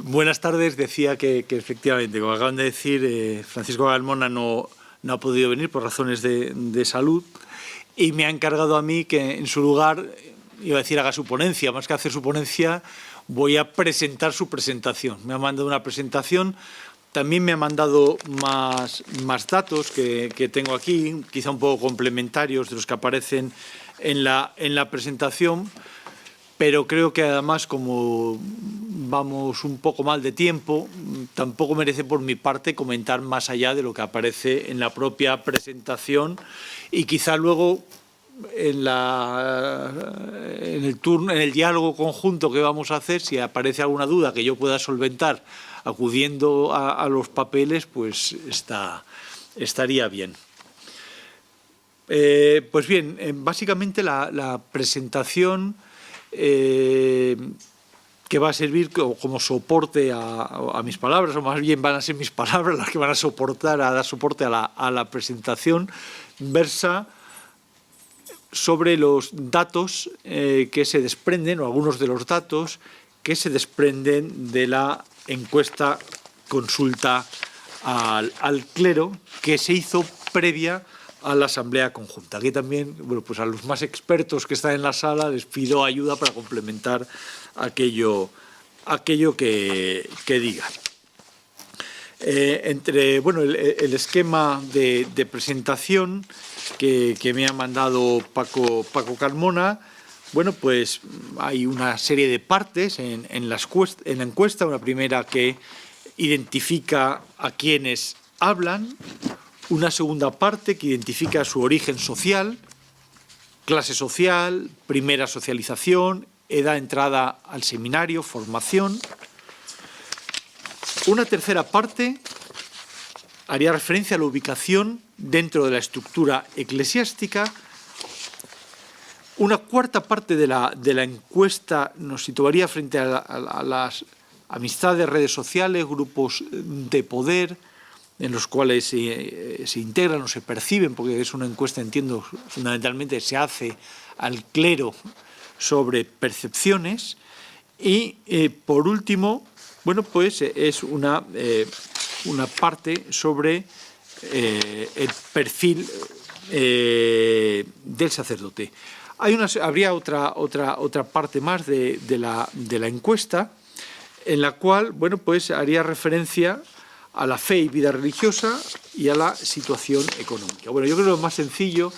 Buenas tardes. Decía que efectivamente, como acaban de decir, Francisco Carmona no ha podido venir por razones de salud y me ha encargado a mí que en su lugar, iba a decir haga su ponencia, más que hacer su ponencia, voy a presentar su presentación. Me ha mandado una presentación, también me ha mandado más datos que tengo aquí, quizá un poco complementarios de los que aparecen en la presentación. Pero creo que además, como vamos un poco mal de tiempo, tampoco merece por mi parte comentar más allá de lo que aparece en la propia presentación y quizá luego en el diálogo conjunto que vamos a hacer, si aparece alguna duda que yo pueda solventar acudiendo a los papeles, pues estaría bien. Pues bien, básicamente la presentación que va a servir como soporte a mis palabras, o más bien van a ser mis palabras las que van a dar soporte a la presentación, versa sobre los datos que se desprenden, o algunos de los datos que se desprenden de la encuesta consulta al clero que se hizo previa a la Asamblea Conjunta. Aquí también, bueno, pues a los más expertos que están en la sala les pido ayuda para complementar aquello que digan. El esquema de presentación que me ha mandado Paco Carmona, bueno, pues hay una serie de partes en la encuesta. Una primera que identifica a quienes hablan, una segunda parte que identifica su origen social, clase social, primera socialización, edad de entrada al seminario, formación. Una tercera parte haría referencia a la ubicación dentro de la estructura eclesiástica. Una cuarta parte de la encuesta nos situaría frente a las amistades, redes sociales, grupos de poder, en los cuales se integran o se perciben, porque es una encuesta, entiendo, fundamentalmente se hace al clero sobre percepciones. Y, por último, bueno, pues es una parte sobre el perfil del sacerdote. Habría otra parte más de la encuesta, en la cual, bueno, pues haría referencia a la fe y vida religiosa y a la situación económica. Bueno, yo creo que lo más sencillo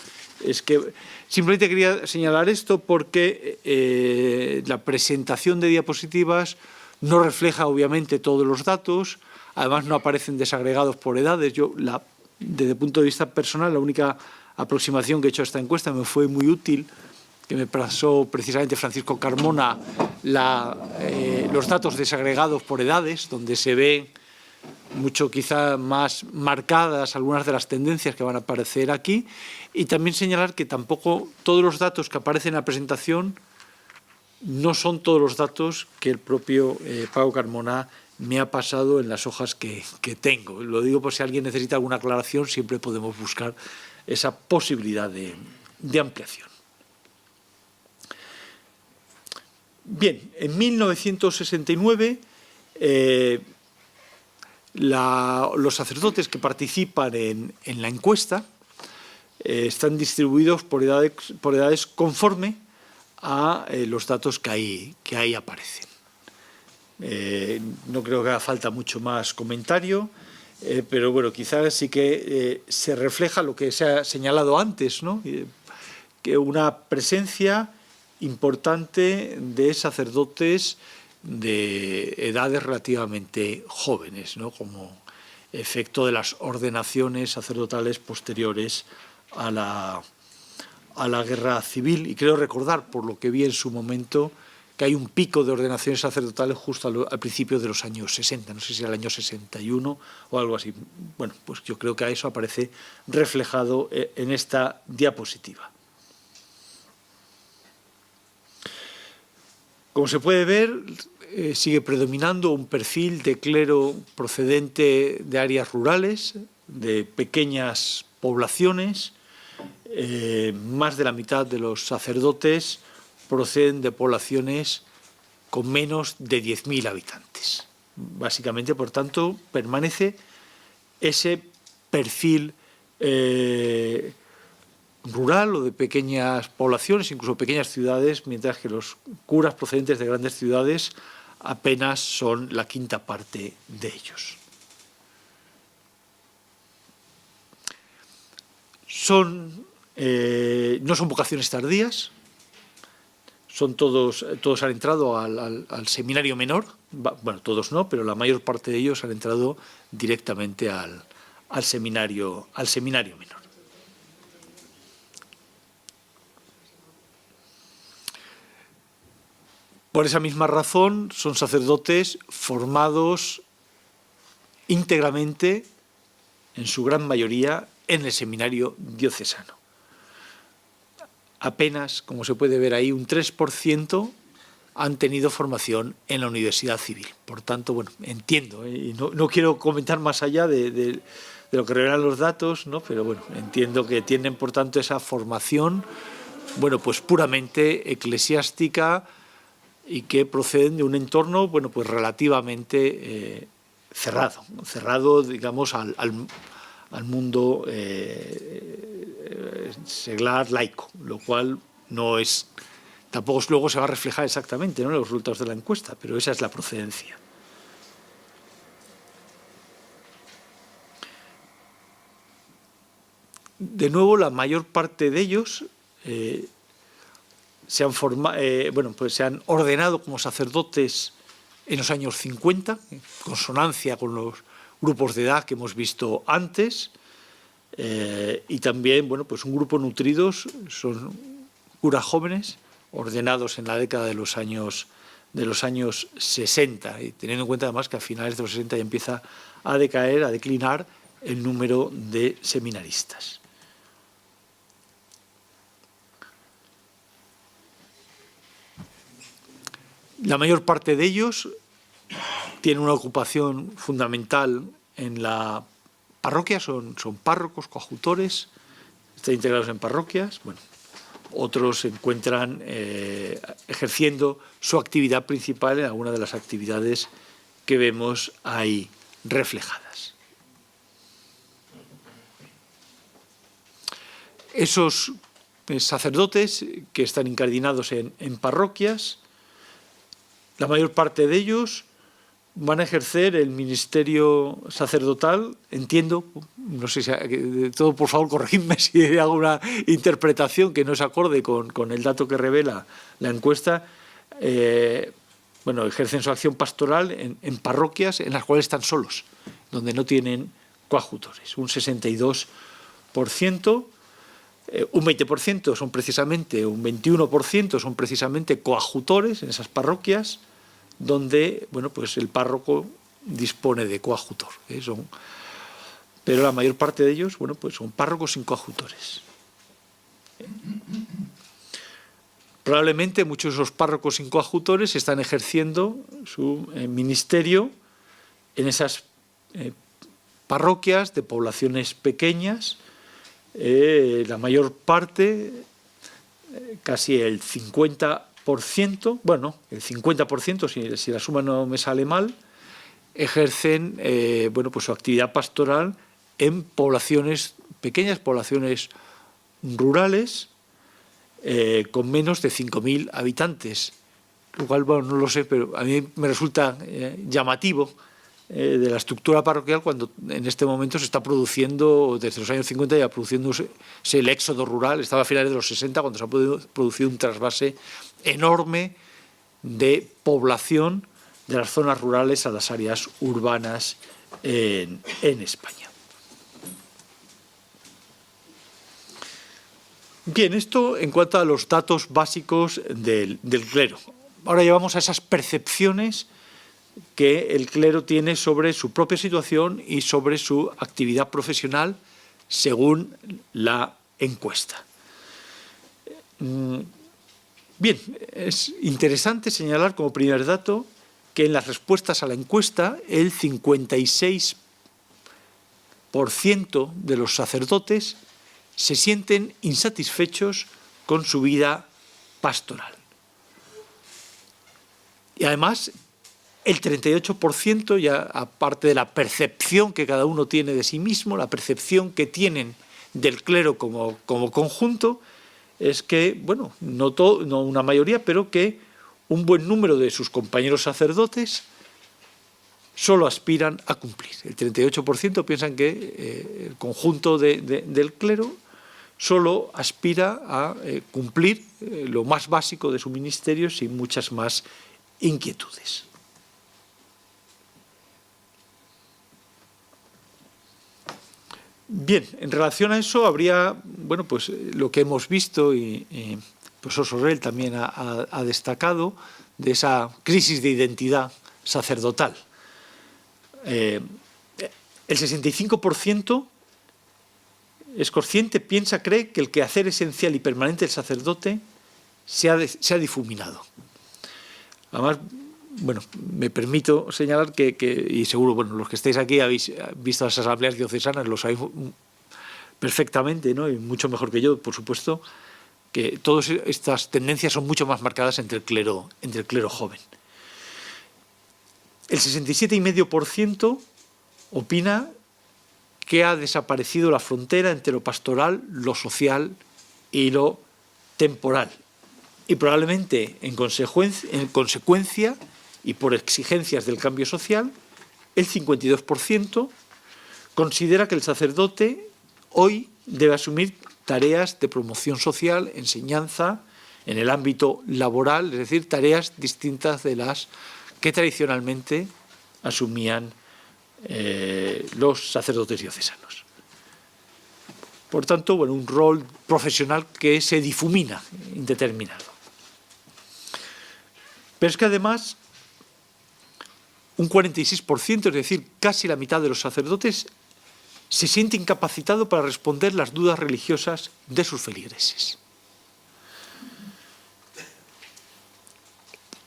es que simplemente quería señalar esto porque la presentación de diapositivas no refleja obviamente todos los datos, además no aparecen desagregados por edades. Yo, desde el punto de vista personal, la única aproximación que he hecho a esta encuesta me fue muy útil, que me pasó precisamente Francisco Carmona los datos desagregados por edades, donde se ve mucho quizá más marcadas algunas de las tendencias que van a aparecer aquí, y también señalar que tampoco todos los datos que aparecen en la presentación no son todos los datos que el propio Paco Carmona me ha pasado en las hojas que tengo. Lo digo por si alguien necesita alguna aclaración, siempre podemos buscar esa posibilidad de ampliación. Bien, en 1969 los sacerdotes que participan en la encuesta están distribuidos por edades conforme a los datos que ahí aparecen. No creo que haga falta mucho más comentario, pero bueno, quizás sí que se refleja lo que se ha señalado antes, ¿no? Que una presencia importante de sacerdotes de edades relativamente jóvenes, ¿no? Como efecto de las ordenaciones sacerdotales posteriores a la guerra civil. Y creo recordar, por lo que vi en su momento, que hay un pico de ordenaciones sacerdotales justo al principio de los años 60, no sé si era el año 61 o algo así. Bueno, pues yo creo que a eso aparece reflejado en esta diapositiva. Como se puede ver, sigue predominando un perfil de clero procedente de áreas rurales, de pequeñas poblaciones. Más de la mitad de los sacerdotes proceden de poblaciones con menos de 10.000 habitantes. Básicamente, por tanto, permanece ese perfil rural o de pequeñas poblaciones, incluso pequeñas ciudades, mientras que los curas procedentes de grandes ciudades apenas son la quinta parte de ellos. No son vocaciones tardías, todos han entrado al seminario menor, bueno, todos no, pero la mayor parte de ellos han entrado directamente al seminario menor. Por esa misma razón, son sacerdotes formados íntegramente, en su gran mayoría, en el seminario diocesano. Apenas, como se puede ver ahí, un 3% han tenido formación en la Universidad Civil. Por tanto, bueno, entiendo, y no quiero comentar más allá de lo que revelan los datos, ¿no? Pero bueno, entiendo que tienen, por tanto, esa formación, bueno, pues puramente eclesiástica, y que proceden de un entorno, bueno, pues relativamente cerrado, digamos, al mundo seglar laico, lo cual no es, tampoco luego se va a reflejar exactamente, ¿no?, en los resultados de la encuesta, pero esa es la procedencia. De nuevo, la mayor parte de ellos se han ordenado como sacerdotes en los años 50, en consonancia con los grupos de edad que hemos visto antes, y también, bueno, pues un grupo nutridos, son curas jóvenes, ordenados en la década de los años 60, y teniendo en cuenta además que a finales de los 60 ya empieza a decaer, a declinar el número de seminaristas. La mayor parte de ellos tienen una ocupación fundamental en la parroquia, son párrocos, coadjutores, están integrados en parroquias. Bueno, otros se encuentran ejerciendo su actividad principal en alguna de las actividades que vemos ahí reflejadas. Esos sacerdotes que están incardinados en parroquias, la mayor parte de ellos van a ejercer el ministerio sacerdotal, entiendo, no sé si de todo, por favor, corregidme si hay alguna interpretación que no es acorde con el dato que revela la encuesta. Bueno, ejercen su acción pastoral en parroquias en las cuales están solos, donde no tienen coadjutores, un 62%. Un 20% son precisamente, un 21% son precisamente coadjutores en esas parroquias donde, bueno, pues el párroco dispone de coadjutor. Pero la mayor parte de ellos, bueno, pues son párrocos sin coadjutores. Probablemente muchos de esos párrocos sin coadjutores están ejerciendo su ministerio en esas parroquias de poblaciones pequeñas. La mayor parte, casi el 50%, bueno, el 50%, si la suma no me sale mal, ejercen bueno, pues su actividad pastoral en poblaciones, pequeñas poblaciones rurales, con menos de 5.000 habitantes. Lo cual, bueno, no lo sé, pero a mí me resulta llamativo de la estructura parroquial cuando en este momento se está produciendo, desde los años 50 ya produciéndose el éxodo rural. Estaba a finales de los 60 cuando se ha producido un trasvase enorme de población de las zonas rurales a las áreas urbanas en España. Bien, esto en cuanto a los datos básicos del clero. Ahora llevamos a esas percepciones que el clero tiene sobre su propia situación y sobre su actividad profesional según la encuesta. Bien, es interesante señalar como primer dato que en las respuestas a la encuesta el 56% de los sacerdotes se sienten insatisfechos con su vida pastoral. Y además, El 38%, ya aparte de la percepción que cada uno tiene de sí mismo, la percepción que tienen del clero como conjunto, es que, bueno, no una mayoría, pero que un buen número de sus compañeros sacerdotes solo aspiran a cumplir. El 38% piensan que el conjunto del clero solo aspira a cumplir lo más básico de su ministerio sin muchas más inquietudes. Bien, en relación a eso habría, bueno, pues lo que hemos visto y el profesor Sorel también ha destacado de esa crisis de identidad sacerdotal. El 65% es consciente, piensa, cree que el quehacer esencial y permanente del sacerdote se ha difuminado. Además, bueno, me permito señalar que, y seguro, bueno, los que estáis aquí habéis visto las asambleas diocesanas, lo sabéis perfectamente, ¿no? Y mucho mejor que yo, por supuesto, que todas estas tendencias son mucho más marcadas entre el clero joven. El 67,5% opina que ha desaparecido la frontera entre lo pastoral, lo social y lo temporal. Y probablemente en consecuencia y por exigencias del cambio social, el 52% considera que el sacerdote hoy debe asumir tareas de promoción social, enseñanza, en el ámbito laboral, es decir, tareas distintas de las que tradicionalmente asumían los sacerdotes diocesanos. Por tanto, bueno, un rol profesional que se difumina, indeterminado. Pero es que además un 46%, es decir, casi la mitad de los sacerdotes, se siente incapacitado para responder las dudas religiosas de sus feligreses.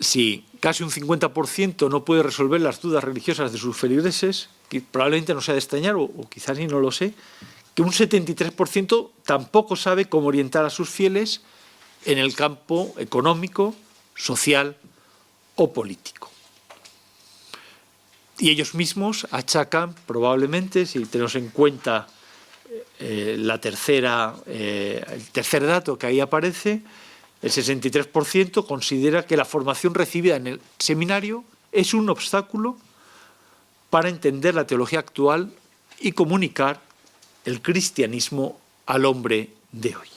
Si casi un 50% no puede resolver las dudas religiosas de sus feligreses, que probablemente no sea de extrañar, o quizás ni no lo sé, que un 73% tampoco sabe cómo orientar a sus fieles en el campo económico, social o político. Y ellos mismos achacan, probablemente, si tenemos en cuenta el tercer dato que ahí aparece, el 63% considera que la formación recibida en el seminario es un obstáculo para entender la teología actual y comunicar el cristianismo al hombre de hoy.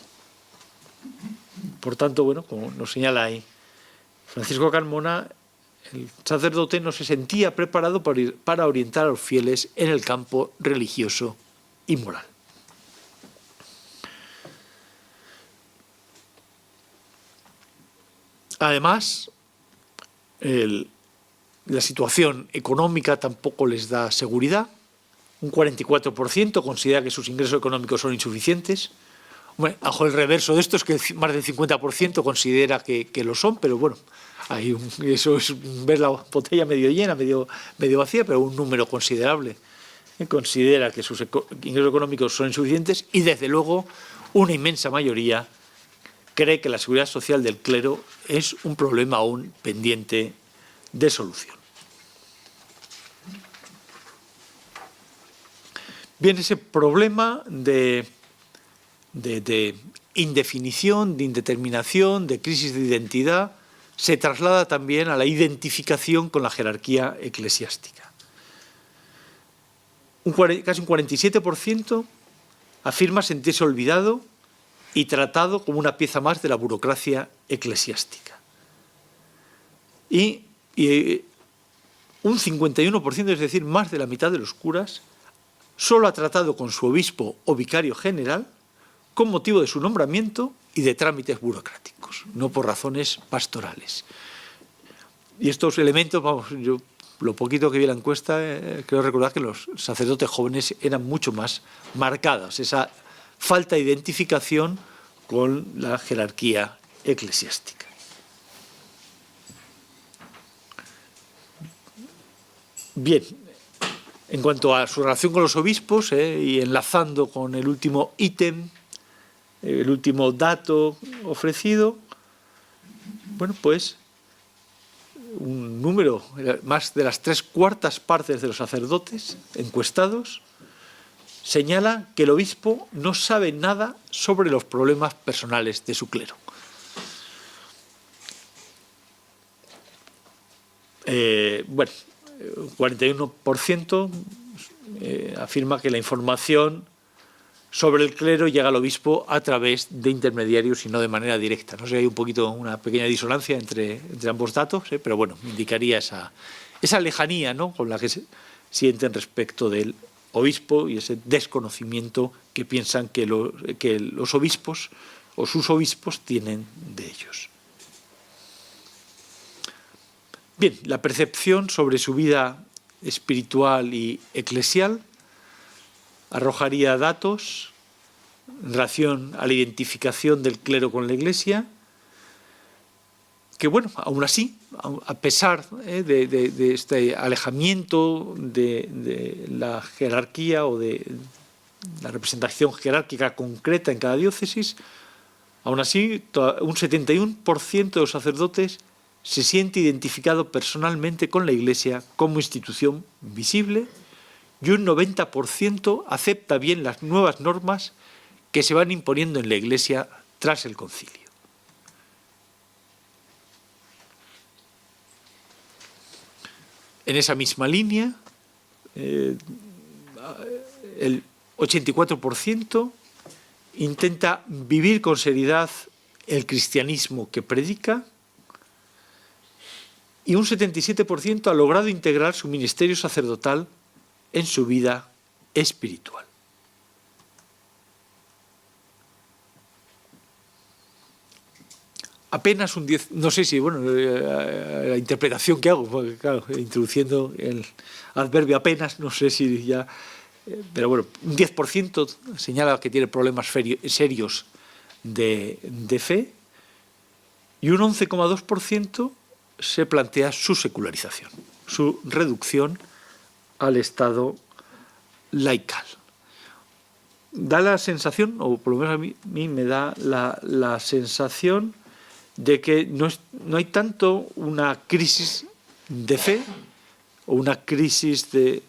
Por tanto, bueno, como nos señala ahí Francisco Carmona, el sacerdote no se sentía preparado para orientar a los fieles en el campo religioso y moral. Además, la situación económica tampoco les da seguridad. Un 44% considera que sus ingresos económicos son insuficientes. Bueno, bajo el reverso de esto es que más del 50% considera que lo son, pero bueno, eso es ver la botella medio llena, medio vacía, pero un número considerable considera que sus ingresos económicos son insuficientes y, desde luego, una inmensa mayoría cree que la seguridad social del clero es un problema aún pendiente de solución. Bien, ese problema de indefinición, de indeterminación, de crisis de identidad, se traslada también a la identificación con la jerarquía eclesiástica. Casi un 47% afirma sentirse olvidado y tratado como una pieza más de la burocracia eclesiástica. Y un 51%, es decir, más de la mitad de los curas, solo ha tratado con su obispo o vicario general con motivo de su nombramiento y de trámites burocráticos, no por razones pastorales. Y estos elementos, vamos, yo lo poquito que vi en la encuesta, creo recordar que los sacerdotes jóvenes eran mucho más marcados, esa falta de identificación con la jerarquía eclesiástica. Bien, en cuanto a su relación con los obispos, y enlazando con el último ítem, el último dato ofrecido, bueno, pues un número, más de las 3/4 partes de los sacerdotes encuestados, señala que el obispo no sabe nada sobre los problemas personales de su clero. Bueno, 41% afirma que la información sobre el clero llega al obispo a través de intermediarios y no de manera directa. No sé, hay un poquito, una pequeña disonancia entre ambos datos, pero bueno, indicaría esa lejanía, ¿no?, con la que se sienten respecto del obispo y ese desconocimiento que piensan que los obispos o sus obispos tienen de ellos. Bien, la percepción sobre su vida espiritual y eclesial arrojaría datos en relación a la identificación del clero con la Iglesia, que bueno, aún así, a pesar de este alejamiento de la jerarquía o de la representación jerárquica concreta en cada diócesis, aún así un 71% de los sacerdotes se siente identificado personalmente con la Iglesia como institución visible y un 90% acepta bien las nuevas normas que se van imponiendo en la Iglesia tras el concilio. En esa misma línea, el 84% intenta vivir con seriedad el cristianismo que predica y un 77% ha logrado integrar su ministerio sacerdotal en su vida espiritual. Apenas un 10%, no sé si, bueno, la interpretación que hago, porque claro, introduciendo el adverbio apenas, no sé si ya, pero bueno, un 10% señala que tiene problemas serios de fe y un 11,2% se plantea su secularización, su reducción al estado laical. Da la sensación, o por lo menos a mí me da la sensación de que no hay tanto una crisis de fe o una crisis de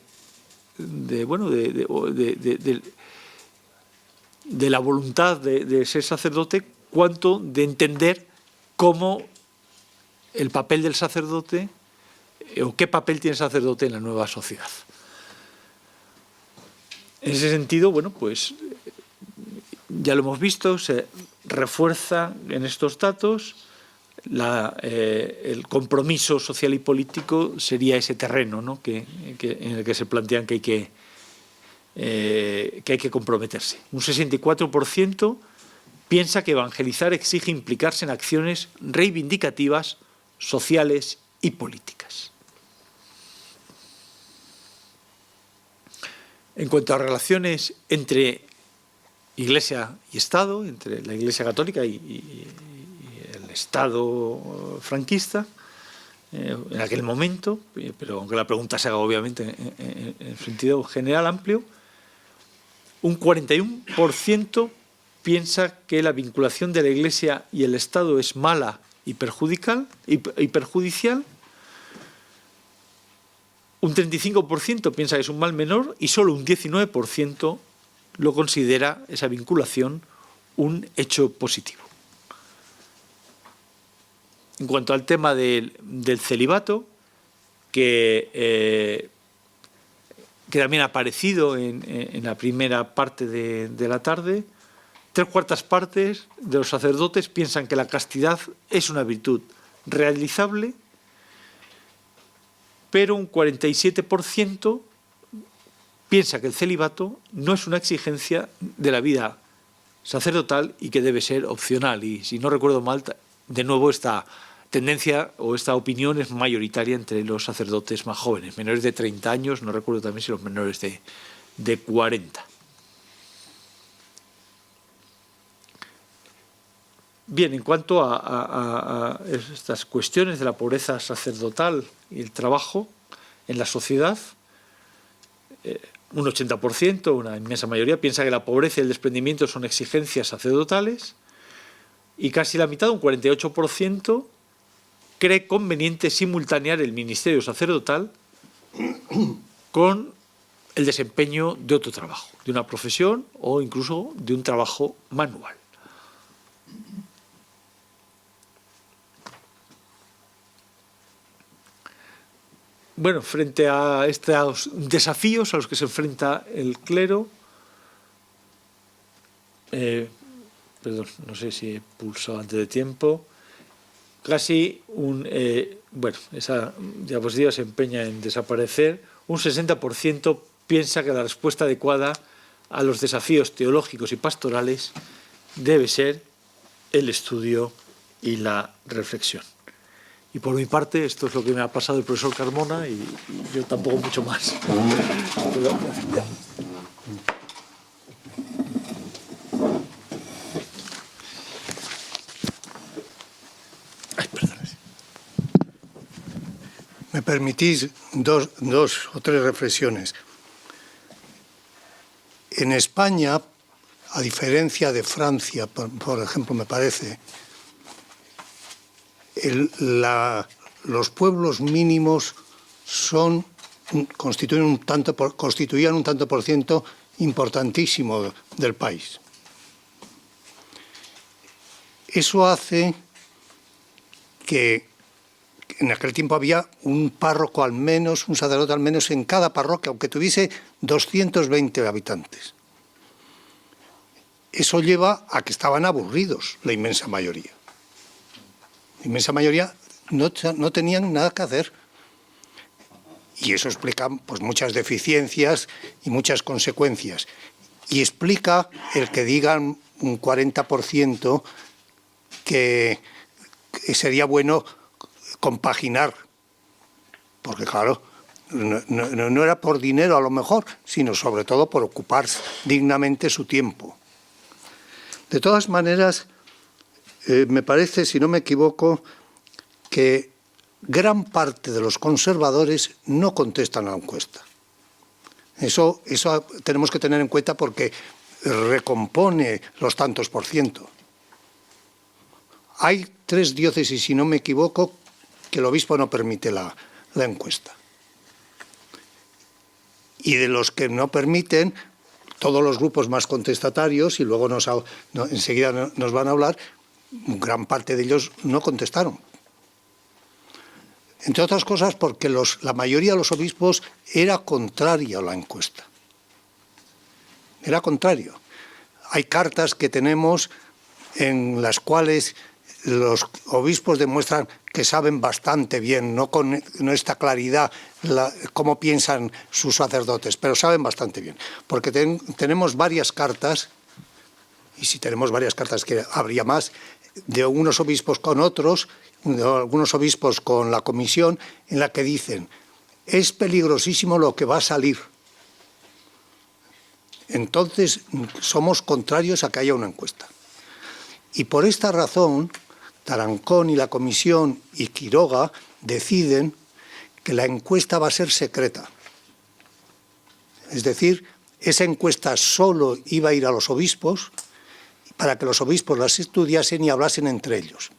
la voluntad de ser sacerdote, cuanto de entender cómo el papel del sacerdote o qué papel tiene el sacerdote en la nueva sociedad. En ese sentido, bueno, pues ya lo hemos visto, se refuerza en estos datos el compromiso social y político sería ese terreno, ¿no?, en el que se plantean que hay que comprometerse. Un 64% piensa que evangelizar exige implicarse en acciones reivindicativas, sociales y políticas. En cuanto a relaciones entre Iglesia y Estado, entre la Iglesia católica y el Estado franquista, en aquel momento, pero aunque la pregunta se haga obviamente en sentido general amplio, un 41% piensa que la vinculación de la Iglesia y el Estado es mala y perjudicial, un 35% piensa que es un mal menor y solo un 19% lo considera esa vinculación un hecho positivo. En cuanto al tema del celibato, que también ha aparecido en la primera parte de la tarde, 3/4 partes de los sacerdotes piensan que la castidad es una virtud realizable, pero un 47% piensa que el celibato no es una exigencia de la vida sacerdotal y que debe ser opcional. Y si no recuerdo mal, de nuevo esta tendencia o esta opinión es mayoritaria entre los sacerdotes más jóvenes, menores de 30 años, no recuerdo también si los menores de 40. Bien, en cuanto a estas cuestiones de la pobreza sacerdotal y el trabajo en la sociedad, un 80%, una inmensa mayoría, piensa que la pobreza y el desprendimiento son exigencias sacerdotales y casi la mitad, un 48%, cree conveniente simultanear el ministerio sacerdotal con el desempeño de otro trabajo, de una profesión o incluso de un trabajo manual. Bueno, frente a estos desafíos a los que se enfrenta el clero, perdón, no sé si he pulsado antes de tiempo, casi esa diapositiva se empeña en desaparecer, un 60% piensa que la respuesta adecuada a los desafíos teológicos y pastorales debe ser el estudio y la reflexión. Y por mi parte, esto es lo que me ha pasado el profesor Carmona y yo tampoco mucho más. Ay, perdón. Me permitís dos o tres reflexiones. En España, a diferencia de Francia, por ejemplo, me parece, los pueblos mínimos constituían un tanto por ciento importantísimo del país. Eso hace que en aquel tiempo había un párroco al menos, un sacerdote al menos en cada parroquia, aunque tuviese 220 habitantes. Eso lleva a que estaban aburridos la inmensa mayoría. La inmensa mayoría no tenían nada que hacer. Y eso explica pues, muchas deficiencias y muchas consecuencias. Y explica el que digan un 40% que sería bueno compaginar. Porque claro, no era por dinero a lo mejor, sino sobre todo por ocupar dignamente su tiempo. De todas maneras, me parece, si no me equivoco, que gran parte de los conservadores no contestan a la encuesta. Eso tenemos que tener en cuenta porque recompone los tantos por ciento. Hay 3 diócesis, si no me equivoco, que el obispo no permite la encuesta. Y de los que no permiten, todos los grupos más contestatarios, y luego enseguida nos van a hablar, gran parte de ellos no contestaron. Entre otras cosas porque la mayoría de los obispos era contraria a la encuesta. Era contrario. Hay cartas que tenemos en las cuales los obispos demuestran que saben bastante bien, no con esta claridad, cómo piensan sus sacerdotes, pero saben bastante bien. Porque tenemos varias cartas, y si tenemos varias cartas que habría más, de unos obispos con otros, de algunos obispos con la comisión, en la que dicen, es peligrosísimo lo que va a salir. Entonces, somos contrarios a que haya una encuesta. Y por esta razón, Tarancón y la comisión y Quiroga deciden que la encuesta va a ser secreta. Es decir, esa encuesta solo iba a ir a los obispos para que los obispos las estudiasen y hablasen entre ellos.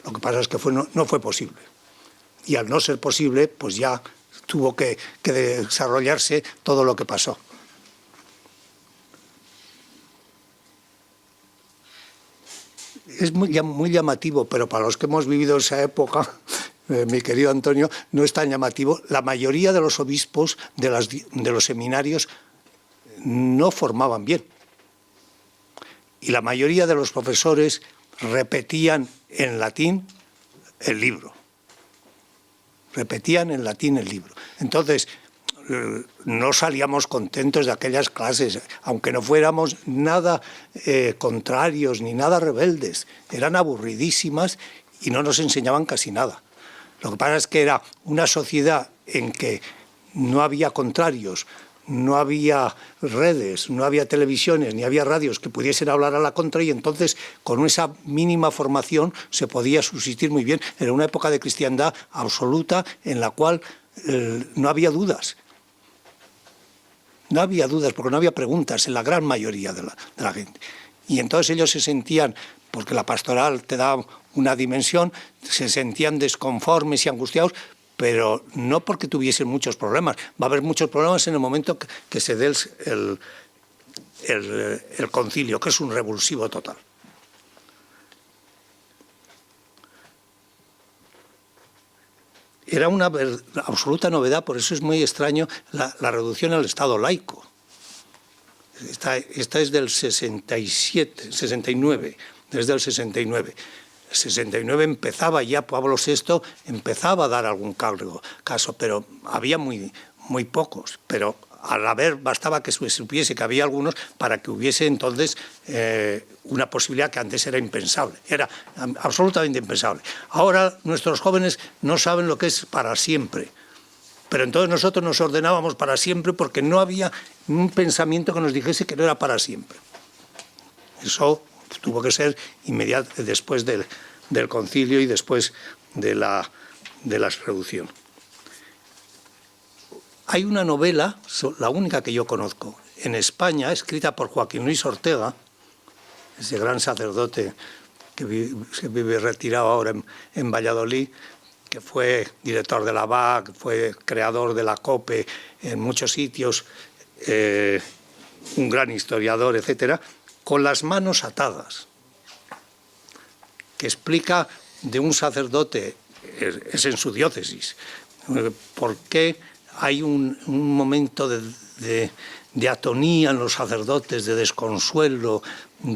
Lo que pasa es que no fue posible. Y al no ser posible, pues ya tuvo que desarrollarse todo lo que pasó. Es muy llamativo, pero para los que hemos vivido esa época, mi querido Antonio, no es tan llamativo. La mayoría de los obispos de los seminarios no formaban bien. Y la mayoría de los profesores repetían en latín el libro. Repetían en latín el libro. Entonces, no salíamos contentos de aquellas clases, aunque no fuéramos nada contrarios ni nada rebeldes. Eran aburridísimas y no nos enseñaban casi nada. Lo que pasa es que era una sociedad en que no había contrarios, no había redes, no había televisiones, ni había radios que pudiesen hablar a la contra, y entonces con esa mínima formación se podía subsistir muy bien. Era una época de cristiandad absoluta en la cual no había dudas. No había dudas porque no había preguntas en la gran mayoría de la gente. Y entonces ellos se sentían, porque la pastoral te da una dimensión, se sentían desconformes y angustiados, pero no porque tuviesen muchos problemas. Va a haber muchos problemas en el momento que se dé el concilio, que es un revulsivo total. Era una absoluta novedad, por eso es muy extraño la reducción al Estado laico. Esta es del 69, desde el 69. El 69 empezaba ya, Pablo VI empezaba a dar algún caso, pero había muy pocos, pero al haber bastaba que se supiese que había algunos para que hubiese entonces una posibilidad que antes era impensable, era absolutamente impensable. Ahora nuestros jóvenes no saben lo que es para siempre, pero entonces nosotros nos ordenábamos para siempre porque no había un pensamiento que nos dijese que no era para siempre. Eso tuvo que ser inmediato después del concilio y después de la reducción. Hay una novela, la única que yo conozco, en España, escrita por Joaquín Luis Ortega, ese gran sacerdote que vive retirado ahora en Valladolid, que fue director de la BAC, fue creador de la COPE en muchos sitios, un gran historiador, etcétera, con las manos atadas, que explica de un sacerdote, es en su diócesis, por qué hay un momento de atonía en los sacerdotes, de desconsuelo,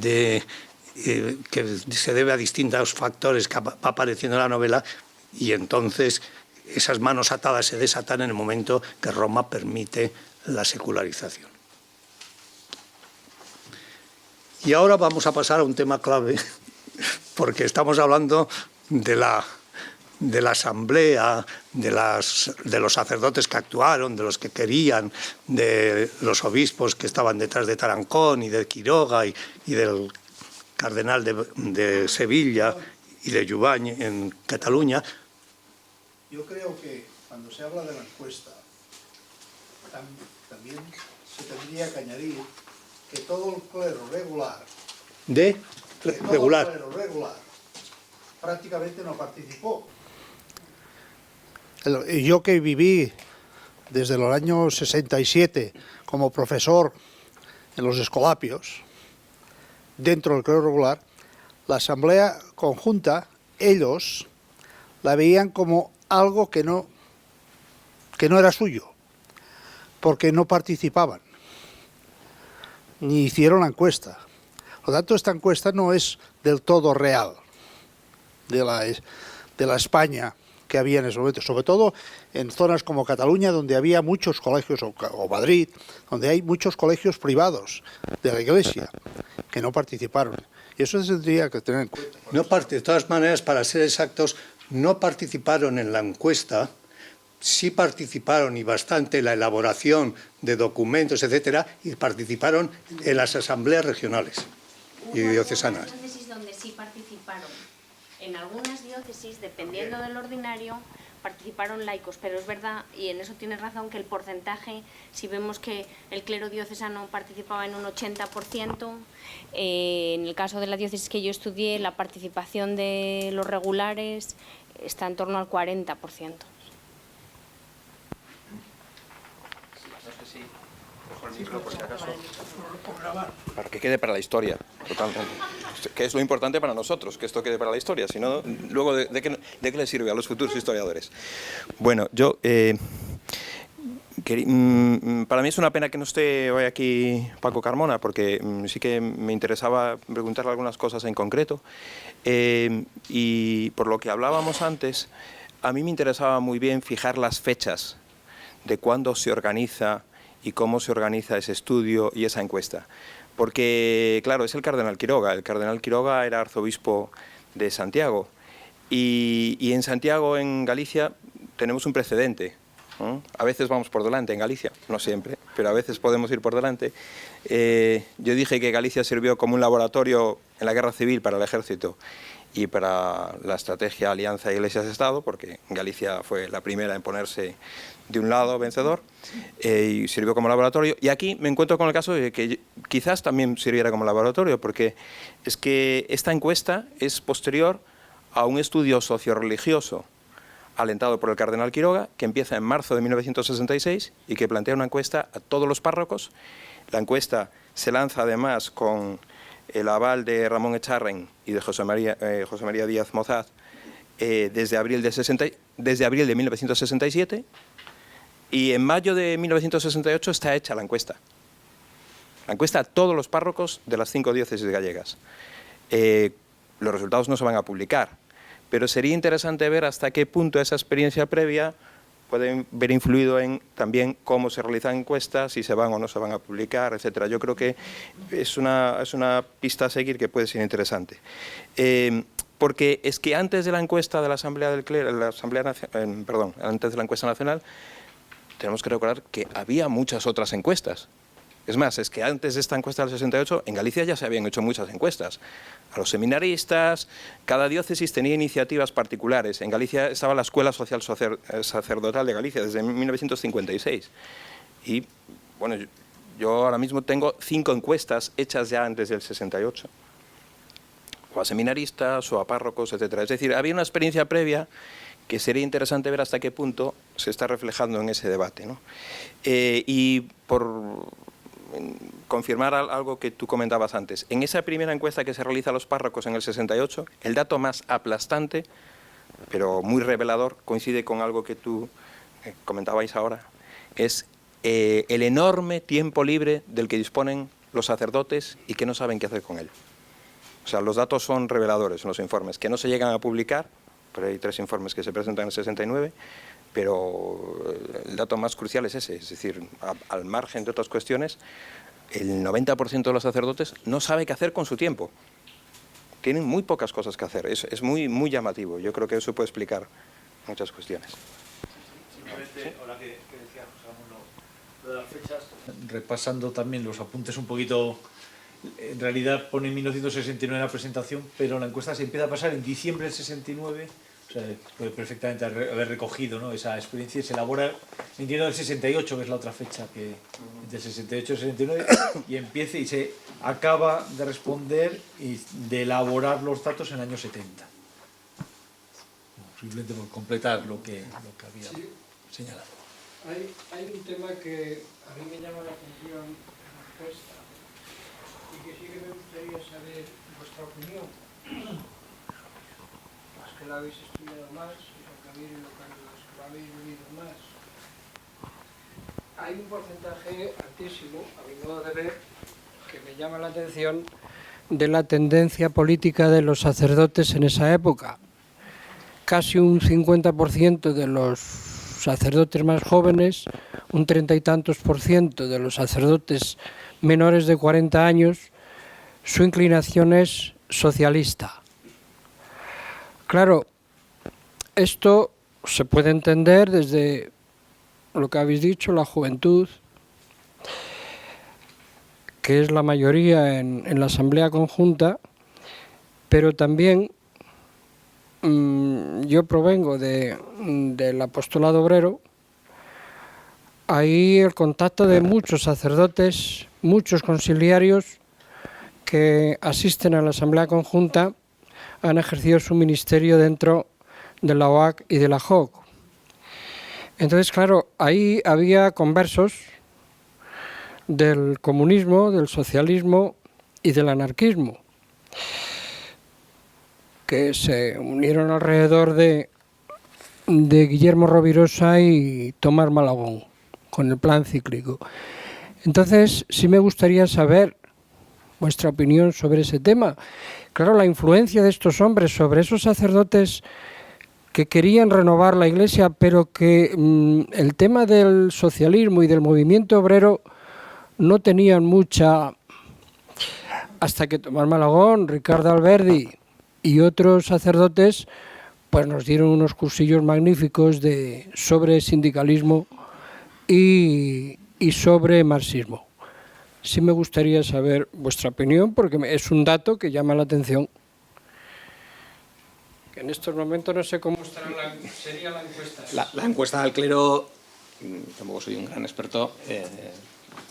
que se debe a distintos factores que va apareciendo en la novela, y entonces esas manos atadas se desatan en el momento que Roma permite la secularización. Y ahora vamos a pasar a un tema clave, porque estamos hablando de la asamblea, de los sacerdotes que actuaron, de los que querían, de los obispos que estaban detrás de Tarancón y de Quiroga y del cardenal de Sevilla y de Jubany en Cataluña. Yo creo que cuando se habla de la encuesta, también se tendría que añadir que todo el clero regular, prácticamente no participó. Yo que viví desde los años 67 como profesor en los escolapios, dentro del clero regular, la asamblea conjunta, ellos la veían como algo que no era suyo, porque no participaban, ni hicieron la encuesta. Por lo tanto, esta encuesta no es del todo real de la España que había en ese momento, sobre todo en zonas como Cataluña, donde había muchos colegios, o Madrid, donde hay muchos colegios privados de la Iglesia que no participaron. Y eso se tendría que tener en cuenta. De todas maneras, para ser exactos, no participaron en la encuesta, sí participaron y bastante en la elaboración de documentos, etcétera, y participaron en las asambleas regionales y diocesanas. Donde sí participaron. En algunas diócesis, dependiendo del ordinario, participaron laicos, pero es verdad, y en eso tienes razón, que el porcentaje, si vemos que el clero diocesano participaba en un 80%, en el caso de la diócesis que yo estudié, la participación de los regulares está en torno al 40%. Para que quede para la historia, totalmente. Que es lo importante para nosotros, que esto quede para la historia, si no, luego ¿de qué le sirve a los futuros historiadores? Bueno, yo... para mí es una pena que no esté hoy aquí Paco Carmona, porque sí que me interesaba preguntarle algunas cosas en concreto. Y por lo que hablábamos antes, a mí me interesaba muy bien fijar las fechas de cuándo se organiza y cómo se organiza ese estudio y esa encuesta. Porque, claro, es el cardenal Quiroga. El cardenal Quiroga era arzobispo de Santiago. Y en Santiago, en Galicia, tenemos un precedente. A veces vamos por delante en Galicia, no siempre, pero a veces podemos ir por delante. Yo dije que Galicia sirvió como un laboratorio en la guerra civil para el ejército y para la estrategia Alianza Iglesias-Estado, porque Galicia fue la primera en ponerse de un lado vencedor, y sirvió como laboratorio. Y aquí me encuentro con el caso de que quizás también sirviera como laboratorio, porque es que esta encuesta es posterior a un estudio socio-religioso alentado por el cardenal Quiroga, que empieza en marzo de 1966 y que plantea una encuesta a todos los párrocos. La encuesta se lanza además con el aval de Ramón Echarren y de José María Díaz Mozaz desde abril de 1967, y en mayo de 1968 está hecha la encuesta. La encuesta a todos los párrocos de las 5 diócesis gallegas. Los resultados no se van a publicar, pero sería interesante ver hasta qué punto esa experiencia previa puede ver influido en también cómo se realizan encuestas, si se van o no se van a publicar, etcétera. Yo creo que es una pista a seguir que puede ser interesante. Porque es que antes de la encuesta de la Asamblea del Clero, antes de la encuesta nacional, tenemos que recordar que había muchas otras encuestas. Es más, es que antes de esta encuesta del 68, en Galicia ya se habían hecho muchas encuestas. A los seminaristas, cada diócesis tenía iniciativas particulares. En Galicia estaba la Escuela Social Sacerdotal de Galicia desde 1956. Y, bueno, yo ahora mismo tengo 5 encuestas hechas ya antes del 68. O a seminaristas, o a párrocos, etcétera. Es decir, había una experiencia previa que sería interesante ver hasta qué punto se está reflejando en ese debate, ¿no? Y por confirmar algo que tú comentabas antes, en esa primera encuesta que se realiza a los párrocos en el 68, el dato más aplastante, pero muy revelador, coincide con algo que tú comentabais ahora, es el enorme tiempo libre del que disponen los sacerdotes y que no saben qué hacer con él. O sea, los datos son reveladores en los informes, que no se llegan a publicar, pero hay 3 informes que se presentan en el 69, pero el dato más crucial es ese, es decir, al margen de otras cuestiones, el 90% de los sacerdotes no sabe qué hacer con su tiempo. Tienen muy pocas cosas que hacer, es muy llamativo. Yo creo que eso puede explicar muchas cuestiones. Simplemente, ahora que decía José Ramón, lo de las fechas, repasando también los apuntes un poquito, en realidad pone 1969 la presentación, pero la encuesta se empieza a pasar en diciembre del 69. O sea, puede perfectamente haber recogido, ¿no?, esa experiencia, y se elabora, entiendo, del 68, que es la otra fecha, que del 68 al 69, y empieza y se acaba de responder y de elaborar los datos en el año 70. Simplemente por completar lo que había señalado. Hay un tema que a mí me llama la atención en la encuesta y que sí que me gustaría saber vuestra opinión. Que lo habéis estudiado más, y los que lo habéis vivido más. Hay un porcentaje altísimo, a mi modo de ver, que me llama la atención, de la tendencia política de los sacerdotes en esa época. Casi un 50% de los sacerdotes más jóvenes, un 30 y tantos % de los sacerdotes menores de 40 años, su inclinación es socialista. Claro, esto se puede entender desde lo que habéis dicho, la juventud, que es la mayoría en la Asamblea Conjunta, pero también yo provengo del apostolado obrero. Ahí el contacto de muchos sacerdotes, muchos conciliarios que asisten a la Asamblea Conjunta han ejercido su ministerio dentro de la OAC y de la JOC. Entonces, claro, ahí había conversos del comunismo, del socialismo y del anarquismo, que se unieron alrededor de Guillermo Rovirosa y Tomás Malagón, con el plan cíclico. Entonces, sí me gustaría saber vuestra opinión sobre ese tema. Claro, la influencia de estos hombres sobre esos sacerdotes que querían renovar la Iglesia, pero que el tema del socialismo y del movimiento obrero no tenían mucha... Hasta que Tomás Malagón, Ricardo Alberdi y otros sacerdotes pues nos dieron unos cursillos magníficos sobre sindicalismo y sobre marxismo. Sí me gustaría saber vuestra opinión, porque es un dato que llama la atención. Que en estos momentos no sé cómo sería la encuesta. La encuesta del clero, tampoco soy un gran experto,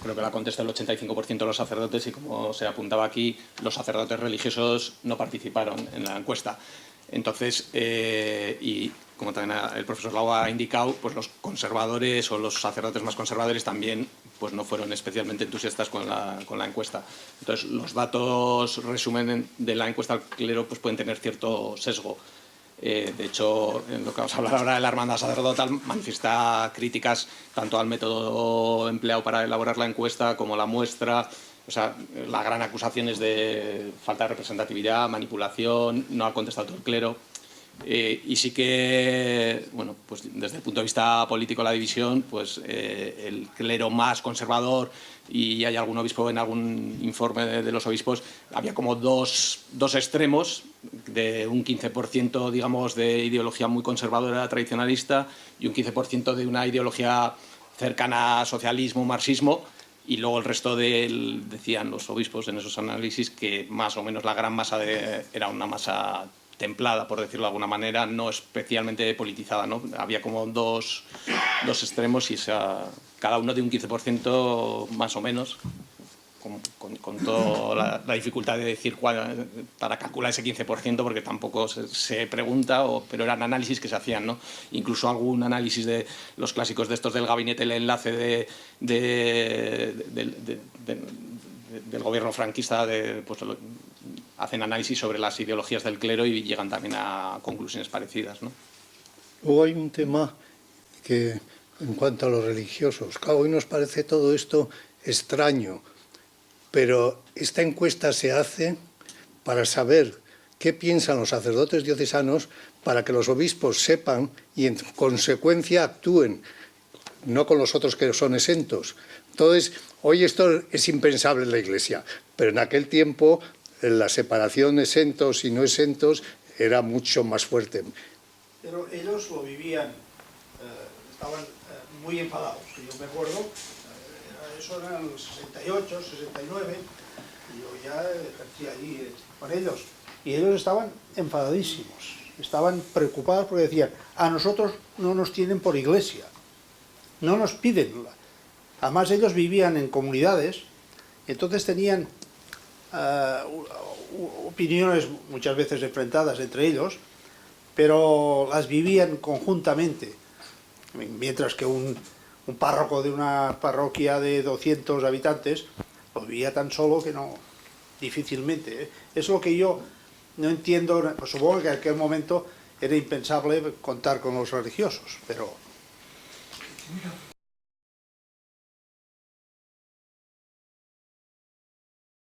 creo que la contesta el 85% de los sacerdotes y, como se apuntaba aquí, los sacerdotes religiosos no participaron en la encuesta. Entonces, y como también el profesor Lau ha indicado, pues los conservadores o los sacerdotes más conservadores también pues no fueron especialmente entusiastas con la encuesta. Entonces, los datos resumen de la encuesta al clero pues pueden tener cierto sesgo. De hecho, en lo que vamos a hablar ahora de la hermandad sacerdotal manifiesta críticas tanto al método empleado para elaborar la encuesta como la muestra. O sea, la gran acusación es de falta de representatividad, manipulación, no ha contestado todo el clero. Y sí que, bueno, pues desde el punto de vista político la división, pues el clero más conservador, y hay algún obispo en algún informe de los obispos, había como dos extremos, de un 15% digamos de ideología muy conservadora tradicionalista y un 15% de una ideología cercana a socialismo, marxismo, y luego el resto decían los obispos en esos análisis que más o menos la gran masa era una masa templada, por decirlo de alguna manera, no especialmente politizada, ¿no? Había como dos extremos y cada uno de un 15% más o menos, con toda la dificultad de decir cuál, para calcular ese 15%, porque tampoco se pregunta, pero eran análisis que se hacían, ¿no? Incluso algún análisis de los clásicos de estos del gabinete del enlace del gobierno franquista, pues hacen análisis sobre las ideologías del clero y llegan también a conclusiones parecidas, ¿no? Luego hay un tema que, en cuanto a los religiosos, claro, hoy nos parece todo esto extraño, pero esta encuesta se hace para saber qué piensan los sacerdotes diocesanos, para que los obispos sepan y en consecuencia actúen, no con los otros que son exentos. Entonces, hoy esto es impensable en la Iglesia, pero en aquel tiempo la separación exentos y no exentos era mucho más fuerte. Pero ellos lo vivían, estaban muy enfadados. Yo me acuerdo, eso era en el 68, 69, y yo ya ejercía allí con ellos. Y ellos estaban enfadadísimos, estaban preocupados porque decían, a nosotros no nos tienen por iglesia, no nos piden. Además ellos vivían en comunidades, entonces tenían opiniones muchas veces enfrentadas entre ellos, pero las vivían conjuntamente, mientras que un párroco de una parroquia de 200 habitantes lo vivía tan solo que no, difícilmente. Eso es lo que yo no entiendo. Pues supongo que en aquel momento era impensable contar con los religiosos, pero